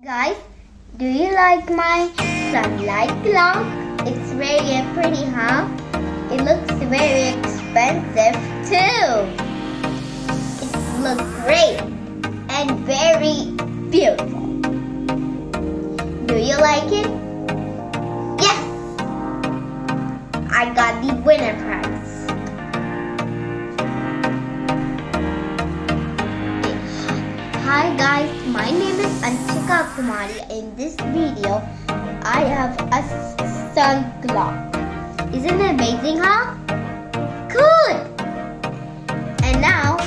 Guys, do you like my sunlight clock? It's very pretty, huh? It looks very expensive too. It looks great and very beautiful. Do you like it? Yes! I got the winner prize. Hi guys, my name is Anshika. In this video, I have a sun clock. Isn't it amazing, huh? Good! And now,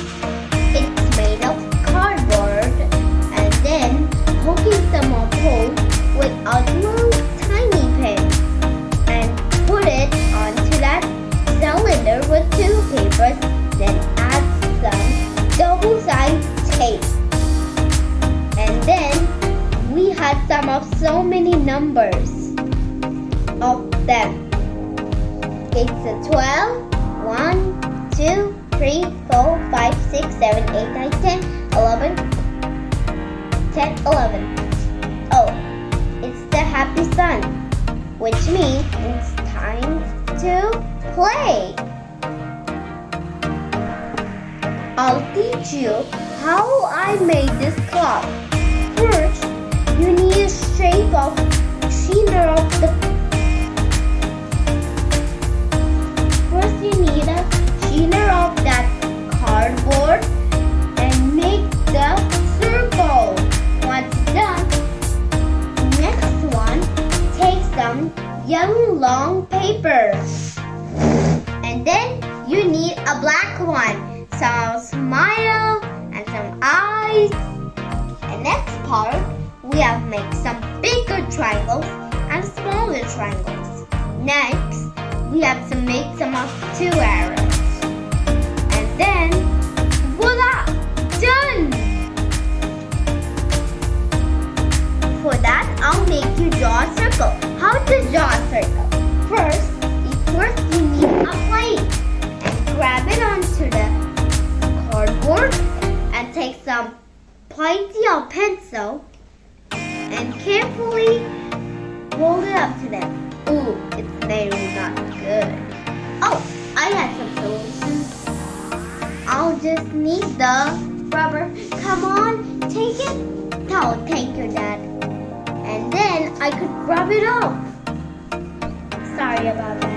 it's made of cardboard and then poking some of holes with a little tiny pin and put it onto that cylinder with two papers, then add some double-sided tape. And then we had some of so many numbers of them. It's a 12, 1, 2, 3, 4, 5, 6, 7, 8, 9, 10, 11, 10, 11. Oh, it's the happy sun, which means it's time to play. I'll teach you how I made this clock. First, you need a shape of sheener of the. First, you need a sheener of that cardboard and make the circle. Once done, next one, take some yellow long paper, and then you need a black one. Some smile and some eyes. And next part, we have make some bigger triangles and smaller triangles. Next, we have to make some of two arrows. And then, voila! Done! For that, I'll make you draw a circle. How to draw a circle? First you need a plate and grab it onto the cardboard and take some plenty of pencil and carefully hold it up to them. Ooh, it's very not good. Oh, I had some solutions. I'll just need the rubber. Come on, take it. No, thank you, Dad. And then I could rub it off. Sorry about that.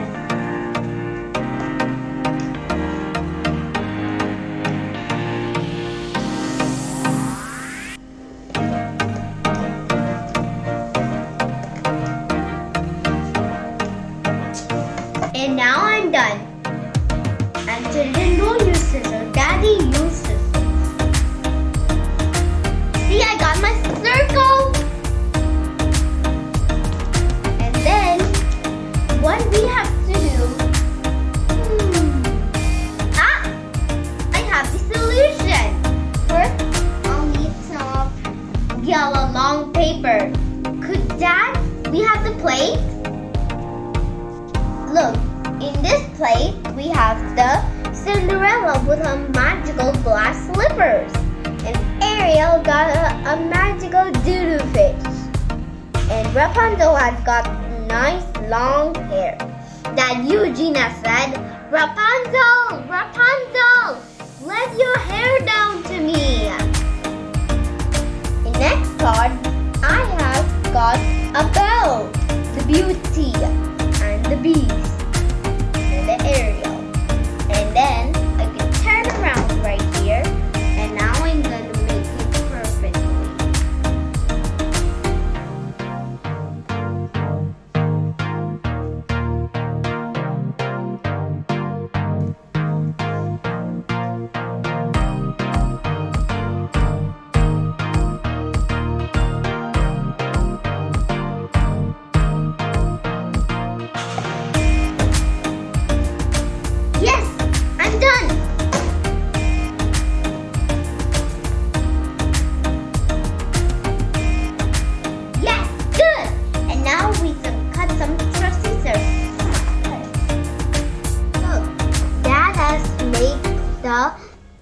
And now I'm done. And children don't use scissors. Daddy uses scissors. See, I got my circle. And then, what we have to do? I have the solution. First, I'll need some yellow long paper. Could Dad, we have the plate? Look, in this plate, we have the Cinderella with her magical glass slippers. And Ariel got a magical doodoo fish. And Rapunzel has got nice long hair. That Eugenia said, Rapunzel, Rapunzel, let your hair down to me. In next card, I have got a bell, the Beauty, and the Beast. The Ariel. And then I can turn around right here, and now I'm going to make it perfectly.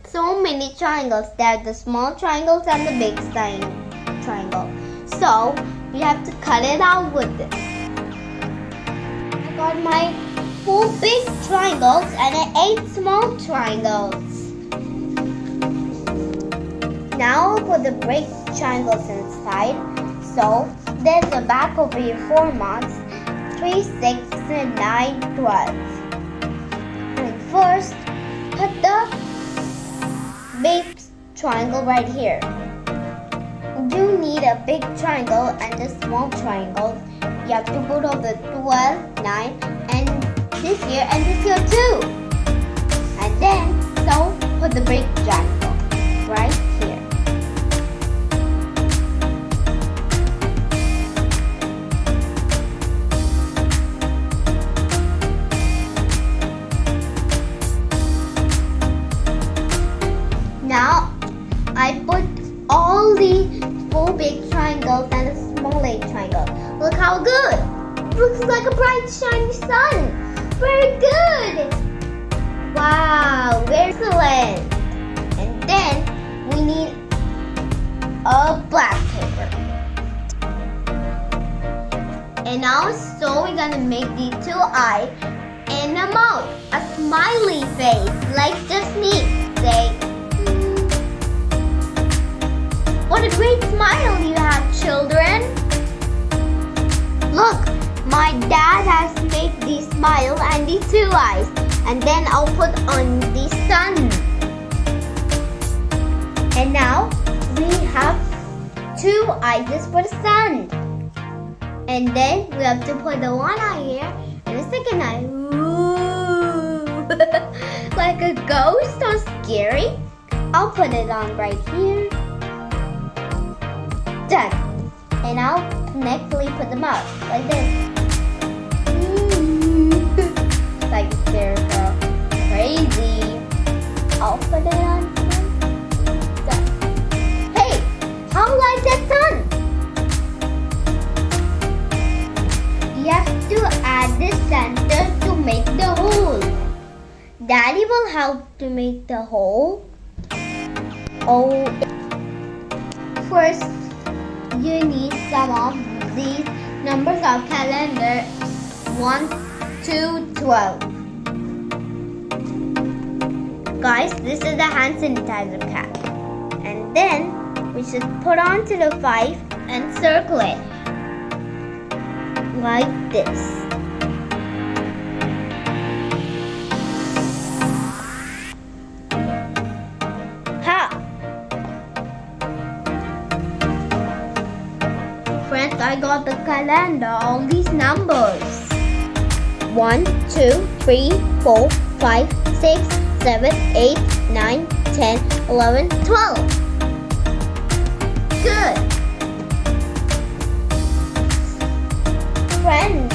So many triangles. There are the small triangles and the big triangle. So we have to cut it out with this. I got my 4 big triangles and 8 small triangles. Now I'll put the big triangles inside. So there's a back over here, 4 marks, 3, 6, and 9, 12. And first, put the big triangle right here. You need a big triangle and a small triangle. You have to put all the 12, 9, and this here and this here too. And then, so put the big triangle right here. Now, I put all the 4 big triangles and a small 8 triangle. Look how good! Looks like a bright shiny sun. Very good! Wow, very excellent. And then we need a black paper. And now, so we're gonna make the 2 eyes and a mouth, a smiley face, like just me. Say, what a great smile you have, children! Look, my dad has made the smile and the 2 eyes. And then I'll put on the sun. And now we have 2 eyes for the sun. And then we have to put the 1 eye here and the second eye. Ooh, like a ghost or scary. I'll put it on right here. Done. And I'll nextly put them out like this. Like a scary girl. Crazy. I'll put it on. Done. Hey, how like that sun? You have to add the center to make the hole. Daddy will help to make the hole. Oh, first you need some of these numbers of calendar 1 to 12. Guys, this is the hand sanitizer cap. And then we should put on to the 5 and circle it like this. Friends, I got the calendar, all these numbers. 1, 2, 3, 4, 5, 6, 7, 8, 9, 10, 11, 12. Good. Friends,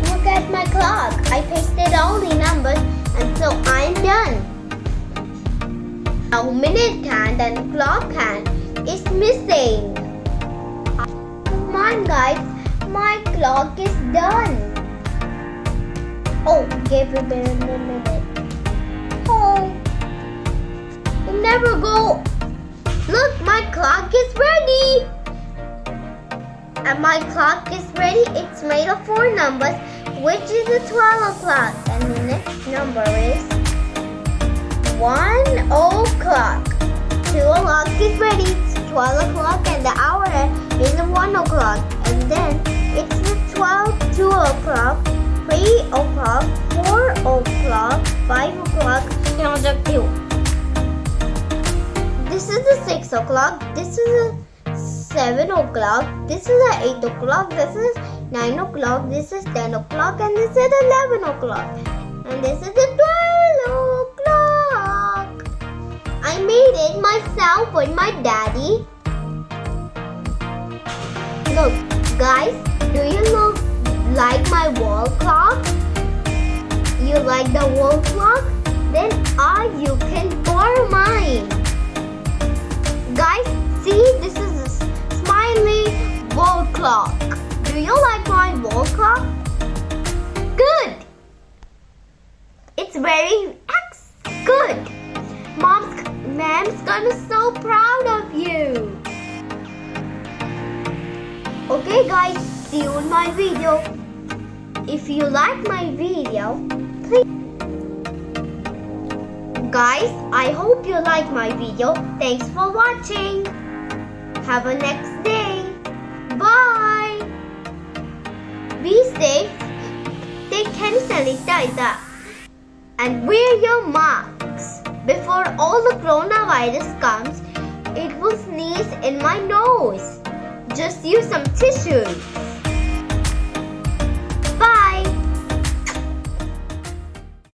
look at my clock. I pasted all the numbers and so I'm done. Now minute hand and clock hand is missing. Come on guys, my clock is done. Oh, give it a minute. Oh, it never go. Look, my clock is ready. And my clock is ready. It's made of 4 numbers, which is the 12 o'clock. And the next number is 1 o'clock. 2 o'clock is ready. It's 12 o'clock and the hour is 1 o'clock. And then it's the 2 o'clock, 3 o'clock, 4 o'clock, 5 o'clock, and the 2. This is the 6 o'clock. This is the 7 o'clock. This is the 8 o'clock. This is 9 o'clock. This is 10 o'clock. And this is 11 o'clock. And this is the 12 o'clock. I made it myself with my daddy. Look, guys, do you like my wall clock? You like the wall clock? Then you can borrow mine. Guys, see, this is a smiley wall clock. Do you like my wall clock? Good. It's very good. Mom's gonna be so proud of you. Okay guys, see you in my video. If you like my video, please. Guys, I hope you like my video. Thanks for watching. Have a next day. Bye. Be safe. Take hand sanitizer and wear your masks. Before all the coronavirus comes, it will sneeze in my nose. Just use some tissues.